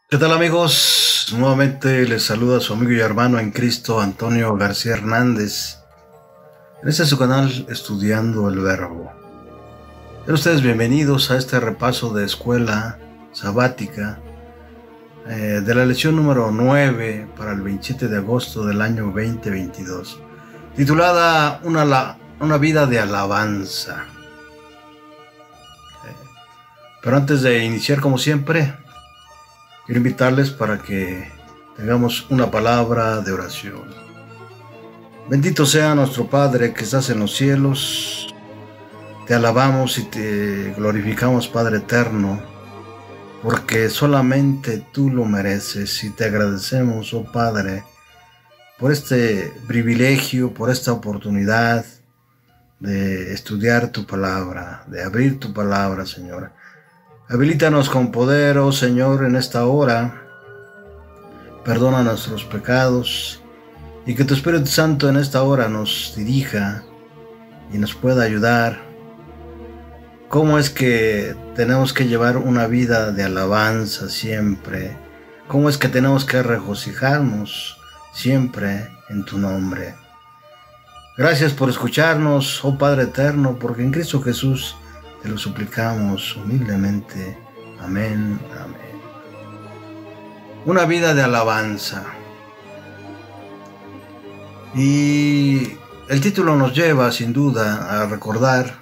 ¿Qué tal, amigos? Nuevamente les saluda su amigo y hermano en Cristo, Antonio García Hernández. En este es su canal Estudiando el Verbo. Sean ustedes bienvenidos a este repaso de escuela sabática de la lección número 9 para el 27 de agosto del año 2022, titulada Una vida de alabanza. Pero antes de iniciar, como siempre, quiero invitarles para que tengamos una palabra de oración. Bendito sea nuestro Padre que estás en los cielos. Te alabamos y te glorificamos, Padre eterno, porque solamente tú lo mereces, y te agradecemos, oh Padre, por este privilegio, por esta oportunidad de estudiar tu palabra, de abrir tu palabra, Señor. Habilítanos con poder, oh Señor, en esta hora. Perdona nuestros pecados y que tu Espíritu Santo en esta hora nos dirija y nos pueda ayudar. ¿Cómo es que tenemos que llevar una vida de alabanza siempre? ¿Cómo es que tenemos que regocijarnos siempre en tu nombre? Gracias por escucharnos, oh Padre eterno, porque en Cristo Jesús te lo suplicamos humildemente. Amén, amén. Una vida de alabanza. Y el título nos lleva sin duda a recordar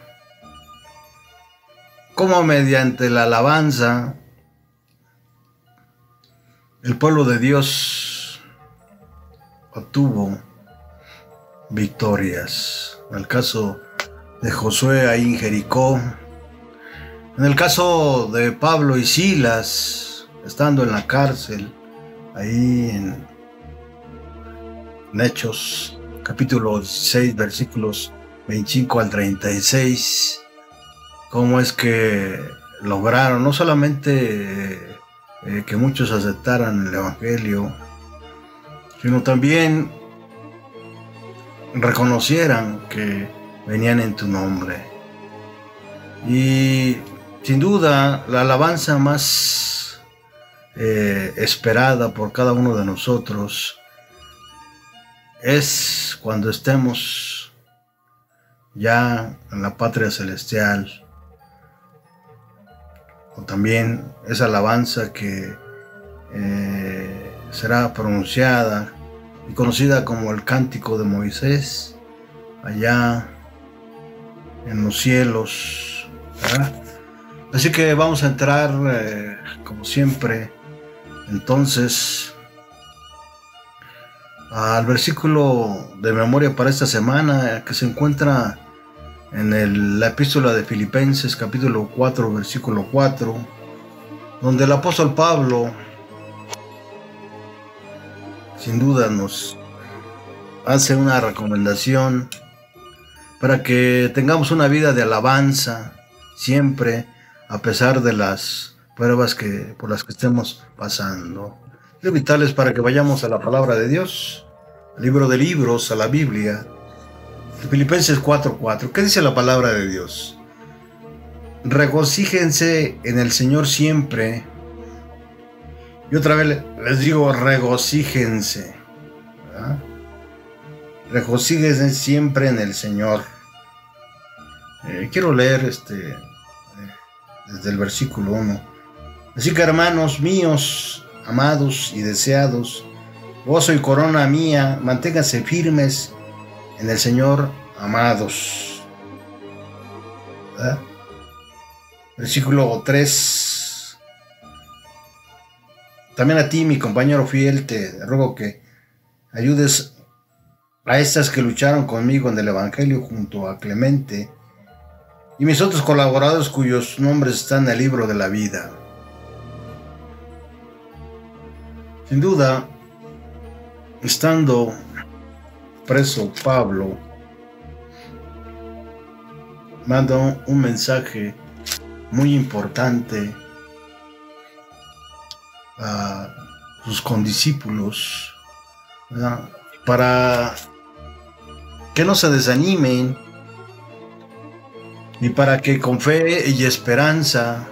cómo mediante la alabanza el pueblo de Dios obtuvo victorias. En el caso de Josué ahí en Jericó, en el caso de Pablo y Silas estando en la cárcel, ahí en Hechos, capítulo 6, versículos 25 al 36, cómo es que lograron no solamente que muchos aceptaran el Evangelio, sino también reconocieran que venían en tu nombre. Y sin duda la alabanza más esperada por cada uno de nosotros es cuando estemos ya en la patria celestial, o también esa alabanza que será pronunciada y conocida como el Cántico de Moisés allá en los cielos, ¿verdad? Así que vamos a entrar como siempre entonces al versículo de memoria para esta semana, que se encuentra en la epístola de Filipenses capítulo 4 versículo 4, donde el apóstol Pablo sin duda nos hace una recomendación para que tengamos una vida de alabanza siempre, a pesar de las pruebas por las que estemos pasando. Quiero invitarles para que vayamos a la palabra de Dios, al libro de libros, a la Biblia, Filipenses 4:4. ¿Qué dice la palabra de Dios? Regocíjense en el Señor siempre. Y otra vez les digo, regocíjense, ¿verdad? Regocíjense siempre en el Señor. Quiero leer desde el versículo 1. Así que, hermanos míos, amados y deseados, gozo y corona mía, manténganse firmes en el Señor, amados. ¿Verdad? Versículo 3. También a ti, mi compañero fiel, te ruego que ayudes a estas que lucharon conmigo en el Evangelio junto a Clemente y mis otros colaboradores cuyos nombres están en el libro de la vida. Sin duda, estando preso Pablo, manda un mensaje muy importante a sus condiscípulos, ¿verdad? Para que no se desanimen y para que con fe y esperanza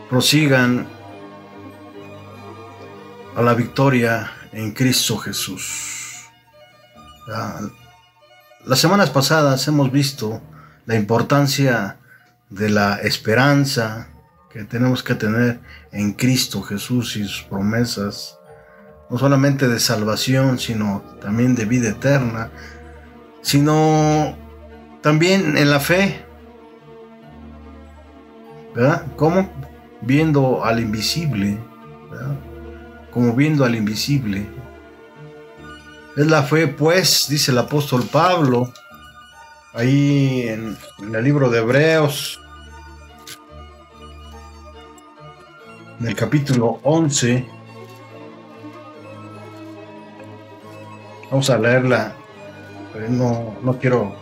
prosigan a la victoria en Cristo Jesús. Las semanas pasadas hemos visto la importancia de la esperanza que tenemos que tener en Cristo Jesús y sus promesas, no solamente de salvación, sino también de vida eterna, sino también en la fe, ¿verdad? ¿Cómo? Viendo al invisible, ¿verdad? Como viendo al invisible. Es la fe, pues, dice el apóstol Pablo, ahí en el libro de Hebreos, en el capítulo 11. Vamos a leerla, pero no quiero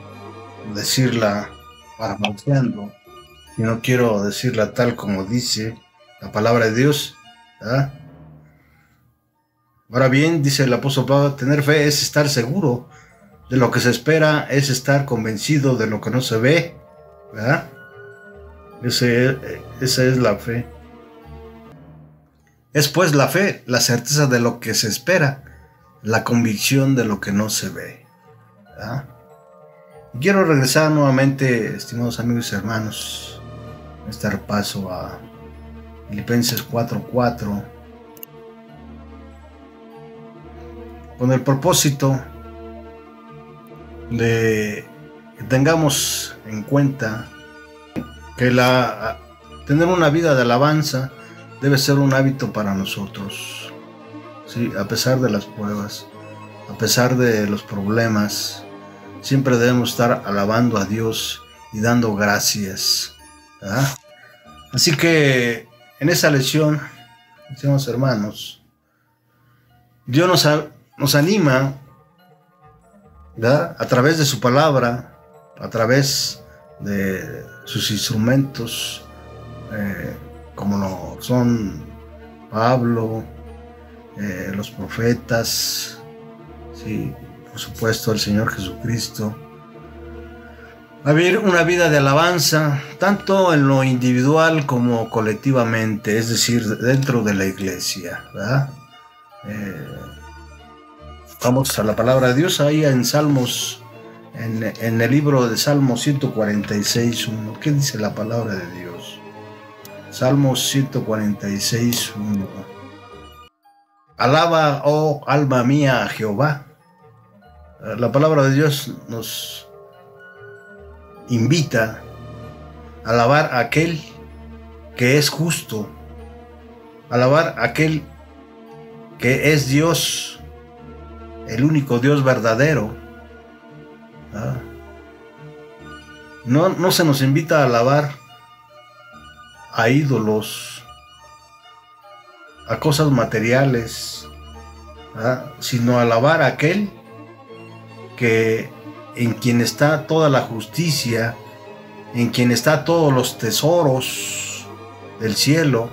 decirla parafraseando, sino quiero decirla tal como dice la palabra de Dios, ¿verdad? Ahora bien, dice el apóstol Pablo, tener fe es estar seguro de lo que se espera, es estar convencido de lo que no se ve, ¿verdad? Esa es la fe. Es pues la fe, la certeza de lo que se espera, la convicción de lo que no se ve, ¿verdad? Y quiero regresar nuevamente, estimados amigos y hermanos, este repaso a Filipenses 4:4, con el propósito de que tengamos en cuenta que tener una vida de alabanza debe ser un hábito para nosotros, ¿sí? A pesar de las pruebas, a pesar de los problemas, siempre debemos estar alabando a Dios y dando gracias, ¿verdad? Así que en esta lección, estimados hermanos, Dios nos anima, ¿verdad? A través de su palabra, a través de sus instrumentos, como lo son Pablo, los profetas, sí, por supuesto el Señor Jesucristo, a vivir una vida de alabanza, tanto en lo individual como colectivamente, es decir, dentro de la iglesia, ¿verdad? Vamos a la palabra de Dios, ahí en Salmos, en el libro de Salmos 146:1. ¿Qué dice la palabra de Dios? Salmos 146:1. Alaba, oh alma mía, a Jehová. La palabra de Dios nos invita a alabar a aquel que es justo, alabar a aquel que es Dios, el único Dios verdadero. No se nos invita a alabar a ídolos, a cosas materiales, sino a alabar a aquel en quien está toda la justicia, en quien está todos los tesoros del cielo.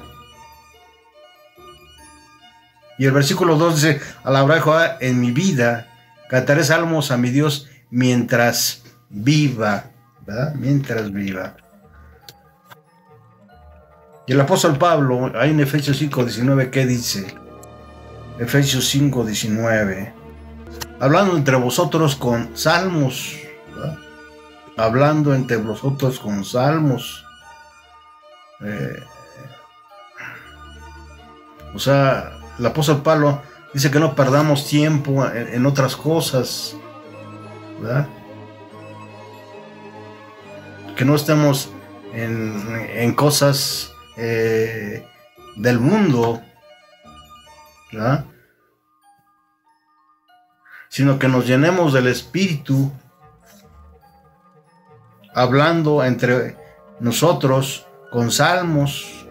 Y el versículo 2 dice: alabaré a Jehová en mi vida, cantaré salmos a mi Dios mientras viva, ¿verdad? Mientras viva. Y el apóstol Pablo, ahí en Efesios 5:19, ¿qué dice? Efesios 5:19, hablando entre vosotros con salmos, ¿verdad? Hablando entre vosotros con salmos. O sea, el apóstol Pablo dice que no perdamos tiempo en otras cosas, ¿verdad? Que no estemos en cosas del mundo, ¿verdad? Sino que nos llenemos del Espíritu, hablando entre nosotros con salmos,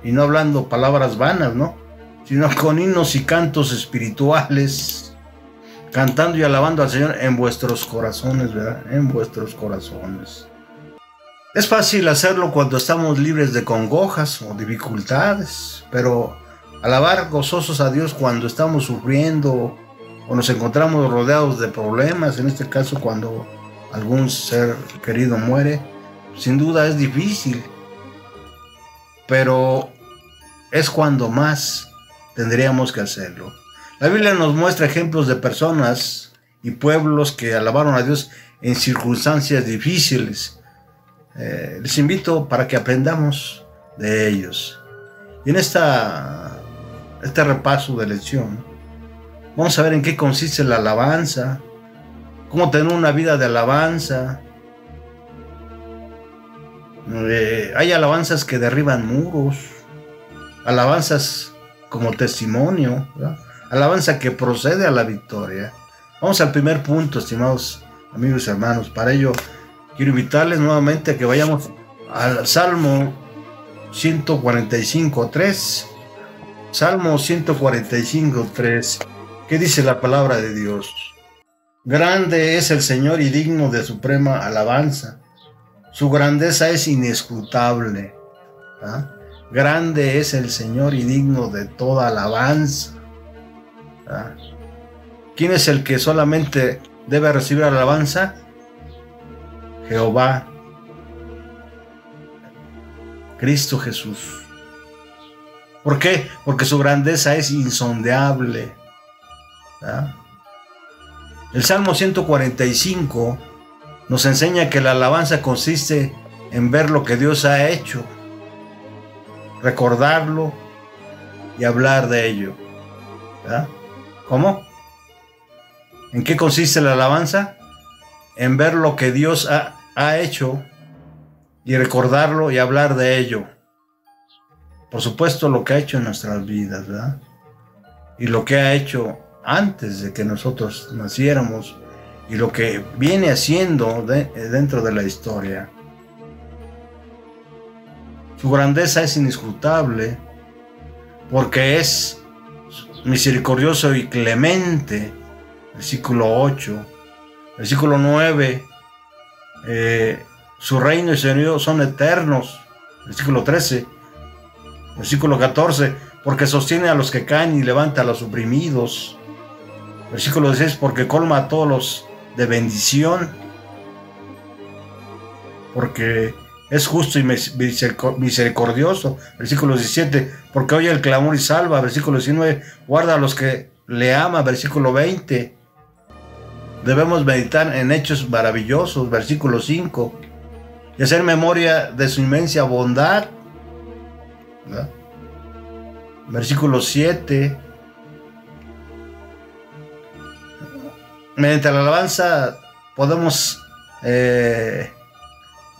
y no hablando palabras vanas, ¿no? Sino con himnos y cantos espirituales, cantando y alabando al Señor en vuestros corazones, ¿verdad? En vuestros corazones. Es fácil hacerlo cuando estamos libres de congojas o dificultades, pero alabar gozosos a Dios cuando estamos sufriendo o nos encontramos rodeados de problemas, en este caso cuando algún ser querido muere, sin duda es difícil, pero es cuando más tendríamos que hacerlo. La Biblia nos muestra ejemplos de personas y pueblos que alabaron a Dios en circunstancias difíciles. Les invito para que aprendamos de ellos. Y en este repaso de lección, vamos a ver en qué consiste la alabanza, cómo tener una vida de alabanza. Hay alabanzas que derriban muros, alabanzas como testimonio, ¿verdad? Alabanza que procede a la victoria. Vamos al primer punto, estimados amigos y hermanos. Para ello, quiero invitarles nuevamente a que vayamos al Salmo 145:3. Salmo 145:3. ¿Qué dice la palabra de Dios? Grande es el Señor y digno de suprema alabanza. Su grandeza es inescrutable. ¿Ah? Grande es el Señor y digno de toda alabanza. ¿Ah? ¿Quién es el que solamente debe recibir alabanza? Jehová, Cristo Jesús. ¿Por qué? Porque su grandeza es insondable. ¿Ah? El Salmo 145 nos enseña que la alabanza consiste en ver lo que Dios ha hecho, recordarlo y hablar de ello. ¿Ah? ¿Cómo? ¿En qué consiste la alabanza? En ver lo que Dios ha hecho y recordarlo y hablar de ello. Por supuesto, lo que ha hecho en nuestras vidas, ¿verdad? Y lo que ha hecho antes de que nosotros naciéramos y lo que viene haciendo dentro de la historia. Su grandeza es inescrutable porque es misericordioso y clemente. Versículo 8. Versículo 9. Su reino y señorío son eternos. Versículo 13. Versículo 14. Porque sostiene a los que caen y levanta a los oprimidos. Versículo 16. Porque colma a todos los de bendición. Porque es justo y misericordioso. Versículo 17. Porque oye el clamor y salva. Versículo 19. Guarda a los que le ama. Versículo 20. Debemos meditar en hechos maravillosos. Versículo 5. Y hacer memoria de su inmensa bondad. ¿Verdad? Versículo 7. Mediante la alabanza podemos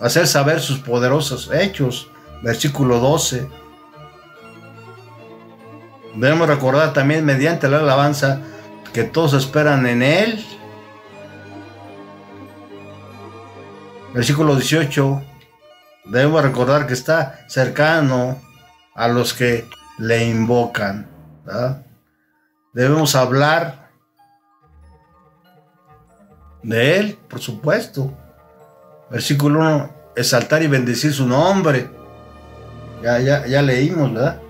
hacer saber sus poderosos hechos. Versículo 12. Debemos recordar también mediante la alabanza que todos esperan en Él. Versículo 18. Debemos recordar que está cercano a los que le invocan, ¿verdad? Debemos hablar de Él, por supuesto. Versículo 1. Exaltar y bendecir su nombre. Ya leímos, ¿verdad?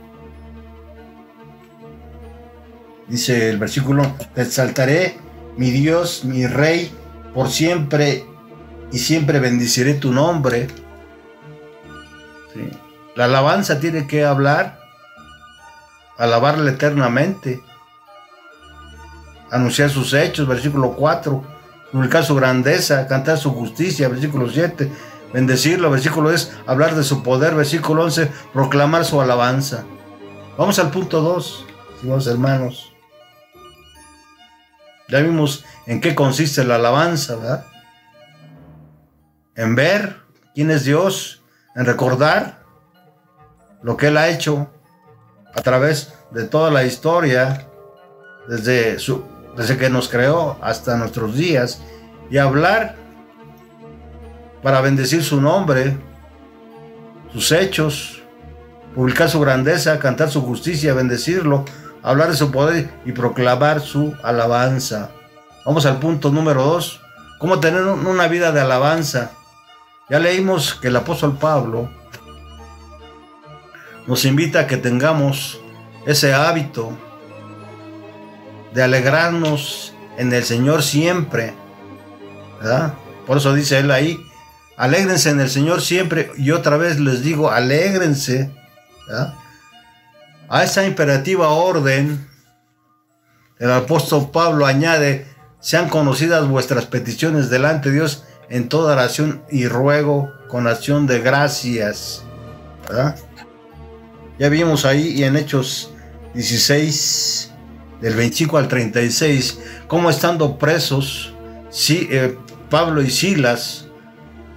Dice el versículo 1. Te exaltaré, mi Dios, mi Rey, por siempre y siempre bendeciré tu nombre. Sí. La alabanza tiene que hablar, alabarle eternamente, anunciar sus hechos, versículo 4, publicar su grandeza, cantar su justicia, versículo 7, bendecirlo, versículo 10, hablar de su poder, versículo 11, proclamar su alabanza. Vamos al punto 2, estimados hermanos. Ya vimos en qué consiste la alabanza, ¿verdad? En ver quién es Dios, en recordar lo que Él ha hecho a través de toda la historia, desde que nos creó hasta nuestros días, y hablar para bendecir su nombre, sus hechos, publicar su grandeza, cantar su justicia, bendecirlo, hablar de su poder y proclamar su alabanza. Vamos al punto número 2. ¿Cómo tener una vida de alabanza? Ya leímos que el apóstol Pablo nos invita a que tengamos ese hábito de alegrarnos en el Señor siempre, ¿verdad? Por eso dice él ahí, alégrense en el Señor siempre, y otra vez les digo, alégrense, ¿verdad? A esa imperativa orden, el apóstol Pablo añade: sean conocidas vuestras peticiones delante de Dios en toda oración y ruego con acción de gracias. ¿Verdad? Ya vimos ahí y en Hechos 16, del 25 al 36, cómo estando presos, Pablo y Silas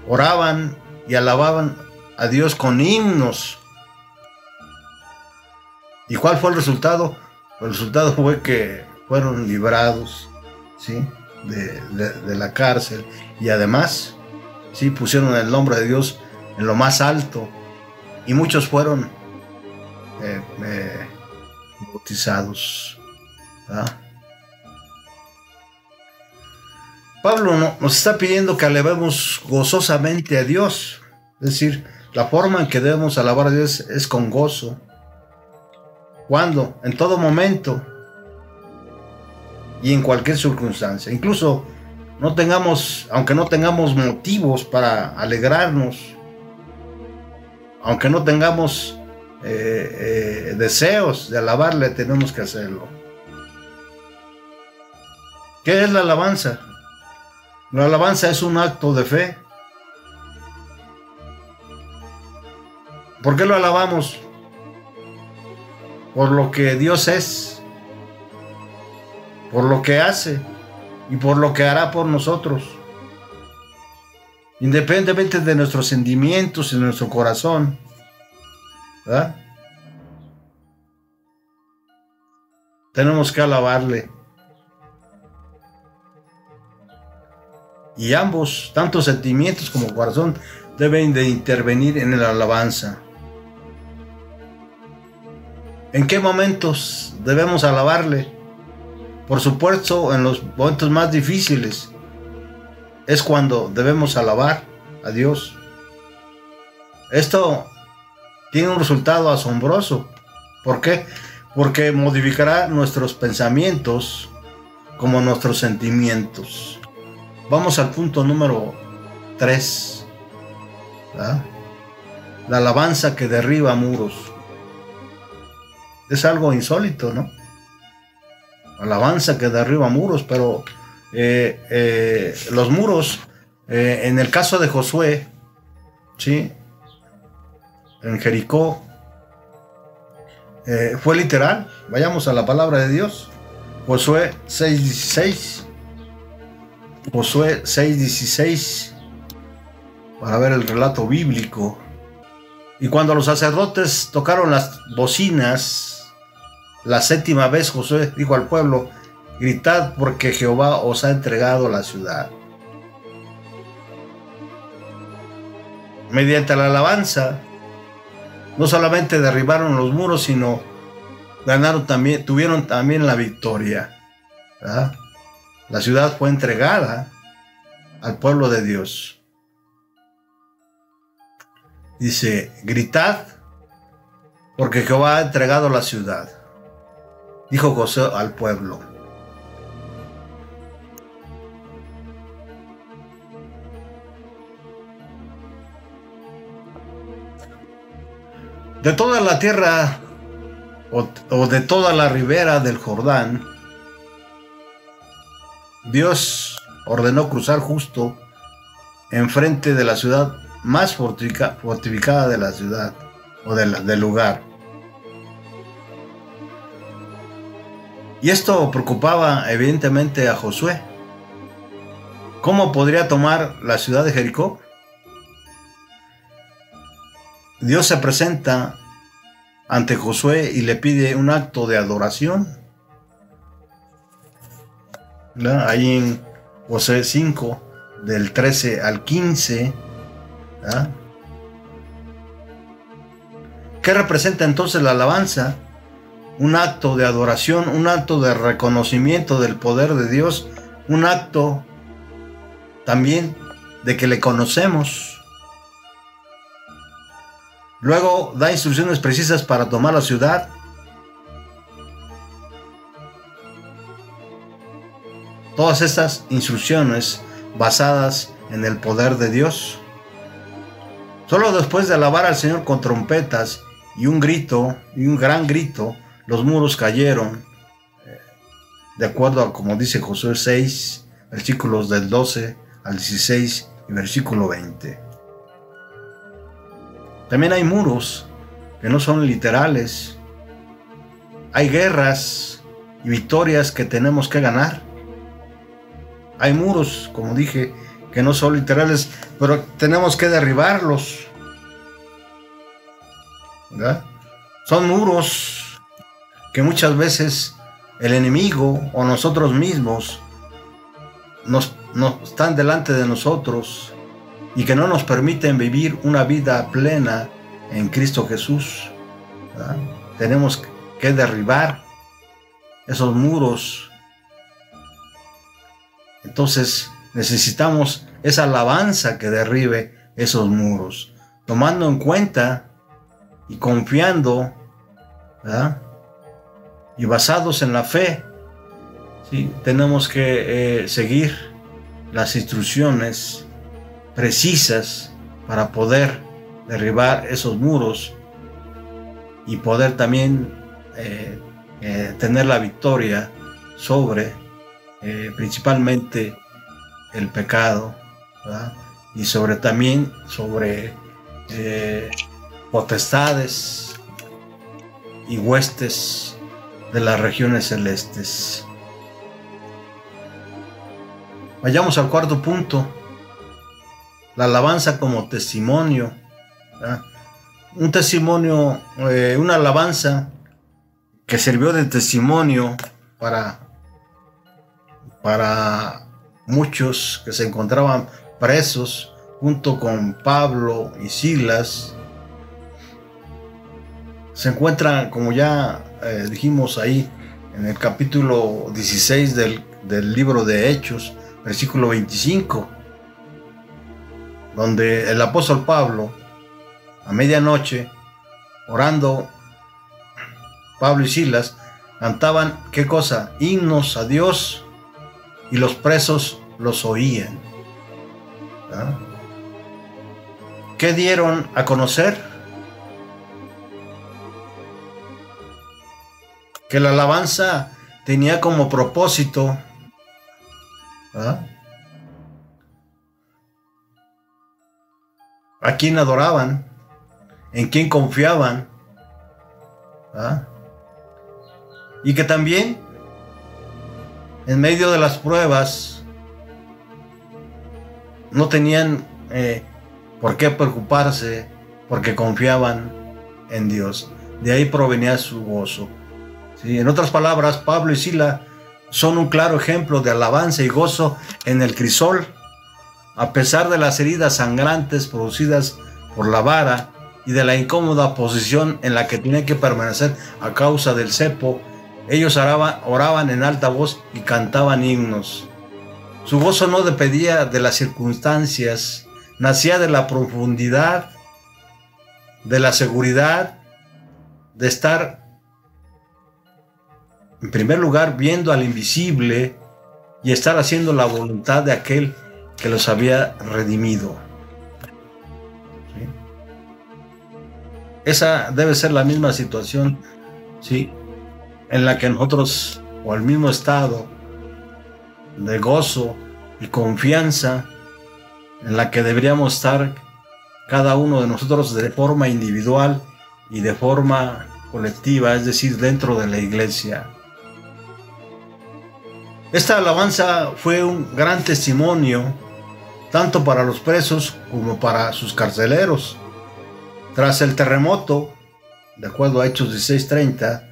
oraban y alababan a Dios con himnos. ¿Y cuál fue el resultado? El resultado fue que fueron librados, ¿sí?, de la cárcel, y además, ¿sí?, pusieron el nombre de Dios en lo más alto, y muchos fueron bautizados. ¿Verdad? Pablo nos está pidiendo que alabemos gozosamente a Dios, es decir, la forma en que debemos alabar a Dios es con gozo. ¿Cuándo? En todo momento y en cualquier circunstancia. Incluso aunque no tengamos motivos para alegrarnos, aunque no tengamos deseos de alabarle, tenemos que hacerlo. ¿Qué es la alabanza? La alabanza es un acto de fe. ¿Por qué lo alabamos? Por lo que Dios es, por lo que hace y por lo que hará por nosotros. Independientemente de nuestros sentimientos y de nuestro corazón. ¿Verdad? Tenemos que alabarle. Y ambos, tanto sentimientos como corazón, deben de intervenir en la alabanza. ¿En qué momentos debemos alabarle? Por supuesto, en los momentos más difíciles es cuando debemos alabar a Dios. Esto tiene un resultado asombroso. ¿Por qué? Porque modificará nuestros pensamientos como nuestros sentimientos. Vamos al punto número 3. ¿Verdad? La alabanza que derriba muros. Es algo insólito, ¿no? Alabanza que derriba muros, pero los muros, en el caso de Josué, ¿sí?, en Jericó, fue literal. Vayamos a la palabra de Dios. Josué 6:16. Josué 6:16, para ver el relato bíblico. Y cuando los sacerdotes tocaron las bocinas la 7ª vez, Josué dijo al pueblo: gritad, porque Jehová os ha entregado la ciudad. Mediante la alabanza, no solamente derribaron los muros, sino tuvieron también la victoria. ¿Verdad? La ciudad fue entregada al pueblo de Dios. Dice: gritad, porque Jehová ha entregado la ciudad. Dijo Josué al pueblo. De toda la tierra o de toda la ribera del Jordán, Dios ordenó cruzar justo enfrente de la ciudad más fortificada de la ciudad o del lugar. Y esto preocupaba evidentemente a Josué. ¿Cómo podría tomar la ciudad de Jericó? Dios se presenta ante Josué y le pide un acto de adoración. ¿Verdad? Ahí en Josué 5, del 13 al 15. ¿Verdad? ¿Qué representa entonces la alabanza? Un acto de adoración, un acto de reconocimiento del poder de Dios, un acto también de que le conocemos. Luego da instrucciones precisas para tomar la ciudad. Todas estas instrucciones basadas en el poder de Dios. Solo después de alabar al Señor con trompetas y un grito, y un gran grito, los muros cayeron, de acuerdo a como dice Josué 6, versículos del 12 al 16 y versículo 20. También hay muros que no son literales. Hay guerras y victorias que tenemos que ganar. Hay muros, como dije, que no son literales, pero tenemos que derribarlos, ¿verdad? Son muros que muchas veces el enemigo o nosotros mismos nos están delante de nosotros y que no nos permiten vivir una vida plena en Cristo Jesús, ¿verdad? Tenemos que derribar esos muros. Entonces necesitamos esa alabanza que derribe esos muros, tomando en cuenta y confiando, ¿verdad? Y basados en la fe. ¿Sí? Tenemos que seguir las instrucciones precisas para poder derribar esos muros y poder también tener la victoria sobre principalmente el pecado, ¿verdad? Y también sobre potestades y huestes de las regiones celestes. Vayamos al cuarto punto: la alabanza como testimonio, ¿verdad? Un testimonio, una alabanza que sirvió de testimonio para muchos que se encontraban presos junto con Pablo y Silas. Se encuentra, como ya dijimos ahí, en el capítulo 16 del libro de Hechos, versículo 25, donde el apóstol Pablo, a medianoche, orando, Pablo y Silas cantaban, ¿qué cosa? Himnos a Dios, y los presos los oían. ¿Ah? ¿Qué dieron a conocer? Que la alabanza tenía como propósito, ¿ah?, a quién adoraban, en quién confiaban, ¿ah?, y que también en medio de las pruebas no tenían por qué preocuparse, porque confiaban en Dios. De ahí provenía su gozo. ¿Sí? En otras palabras, Pablo y Silas son un claro ejemplo de alabanza y gozo en el crisol. A pesar de las heridas sangrantes producidas por la vara y de la incómoda posición en la que tenían que permanecer a causa del cepo, ellos oraban en alta voz y cantaban himnos. Su gozo no dependía de las circunstancias, nacía de la profundidad, de la seguridad, de estar, en primer lugar, viendo al invisible y estar haciendo la voluntad de aquel que los había redimido. ¿Sí? Esa debe ser la misma situación, ¿sí?, en la que nosotros, o el mismo estado de gozo y confianza en la que deberíamos estar cada uno de nosotros de forma individual y de forma colectiva, es decir, dentro de la iglesia. Esta alabanza fue un gran testimonio tanto para los presos como para sus carceleros. Tras el terremoto, de acuerdo a Hechos 16:30,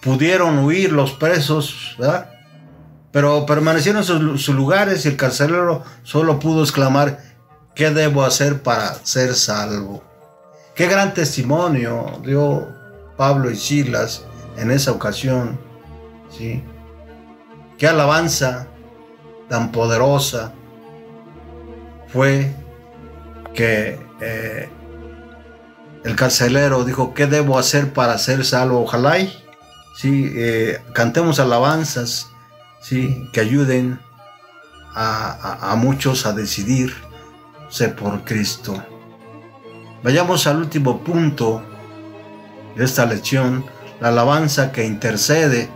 pudieron huir los presos, ¿verdad?, pero permanecieron en sus lugares y el carcelero solo pudo exclamar, ¿qué debo hacer para ser salvo? Qué gran testimonio dio Pablo y Silas en esa ocasión, ¿sí? Qué alabanza tan poderosa fue que el carcelero dijo, ¿qué debo hacer para ser salvo? Ojalá sí, cantemos alabanzas, sí, que ayuden a muchos a decidirse por Cristo. Vayamos al último punto de esta lección, la alabanza que intercede.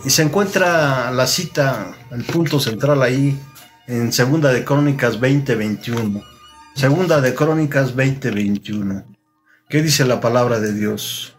Y se encuentra la cita, el punto central ahí, en Segunda de Crónicas 20:21. Segunda de Crónicas 20:21. ¿Qué dice la palabra de Dios?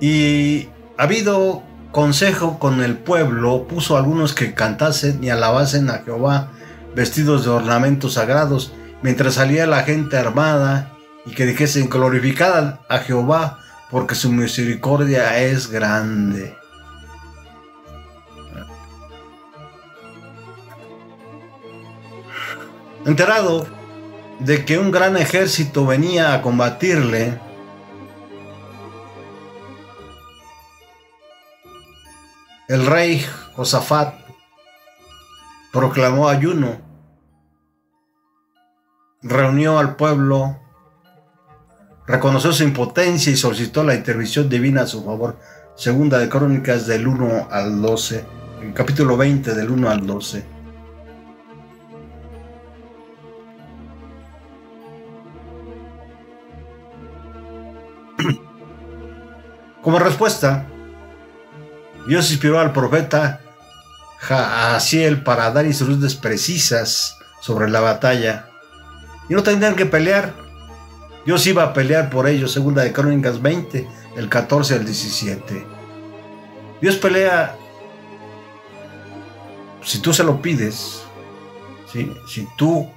Y habido consejo con el pueblo, puso a algunos que cantasen y alabasen a Jehová, vestidos de ornamentos sagrados, mientras salía la gente armada, y que dijesen: glorificad a Jehová, porque su misericordia es grande. Enterado de que un gran ejército venía a combatirle, el rey Josafat proclamó ayuno, reunió al pueblo, reconoció su impotencia y solicitó la intervención divina a su favor. Segunda de Crónicas del 1 al 12, en capítulo 20 del 1 al 12. Como respuesta, Dios inspiró al profeta Jaasiel para dar instrucciones precisas sobre la batalla. Y no tendrían que pelear. Dios iba a pelear por ellos. Segunda de Crónicas 20, del 14 al 17. Dios pelea si tú se lo pides, ¿sí? Si tú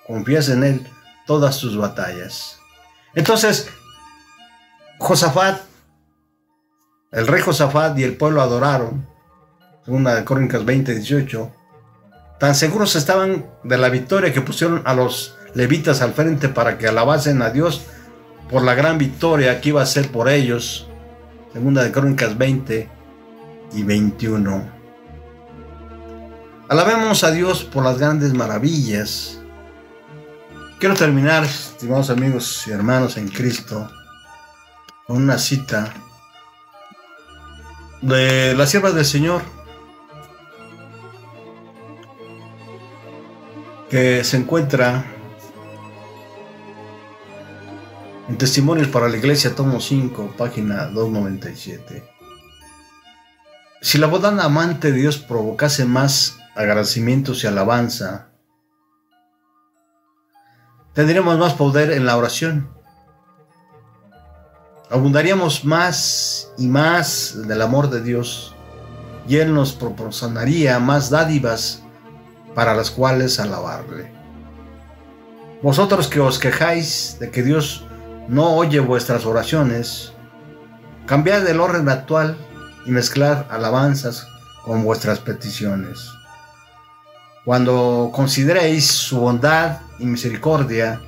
confías en Él, todas tus batallas. Entonces, Josafat, el rey Josafat y el pueblo adoraron. Segunda de Crónicas 20:18. Tan seguros estaban de la victoria que pusieron a los levitas al frente para que alabasen a Dios por la gran victoria que iba a ser por ellos. Segunda de Crónicas 20 y 21. Alabemos a Dios por las grandes maravillas. Quiero terminar, estimados amigos y hermanos en Cristo, con una cita de la sierva del Señor, que se encuentra en Testimonios para la Iglesia, tomo 5, página 297. Si la boda amante de Dios provocase más agradecimientos y alabanza, tendríamos más poder en la oración. Abundaríamos más y más del amor de Dios, y Él nos proporcionaría más dádivas para las cuales alabarle. Vosotros que os quejáis de que Dios no oye vuestras oraciones, cambiad el orden actual y mezclad alabanzas con vuestras peticiones. Cuando consideréis su bondad y misericordia,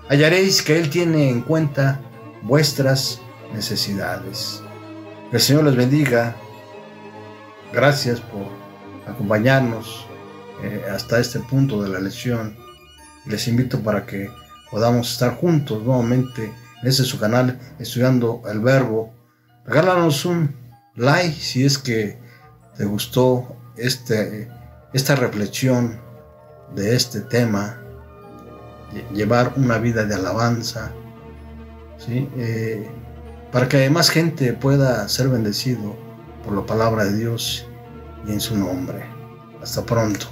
hallaréis que Él tiene en cuenta vuestras necesidades. Que el Señor les bendiga. Gracias por acompañarnos hasta este punto de la lección. Les invito para que podamos estar juntos nuevamente en este su canal, estudiando el verbo. Regálanos un like si es que te gustó esta reflexión de este tema, llevar una vida de alabanza, ¿sí? Para que más gente pueda ser bendecido por la palabra de Dios y en su nombre. Hasta pronto.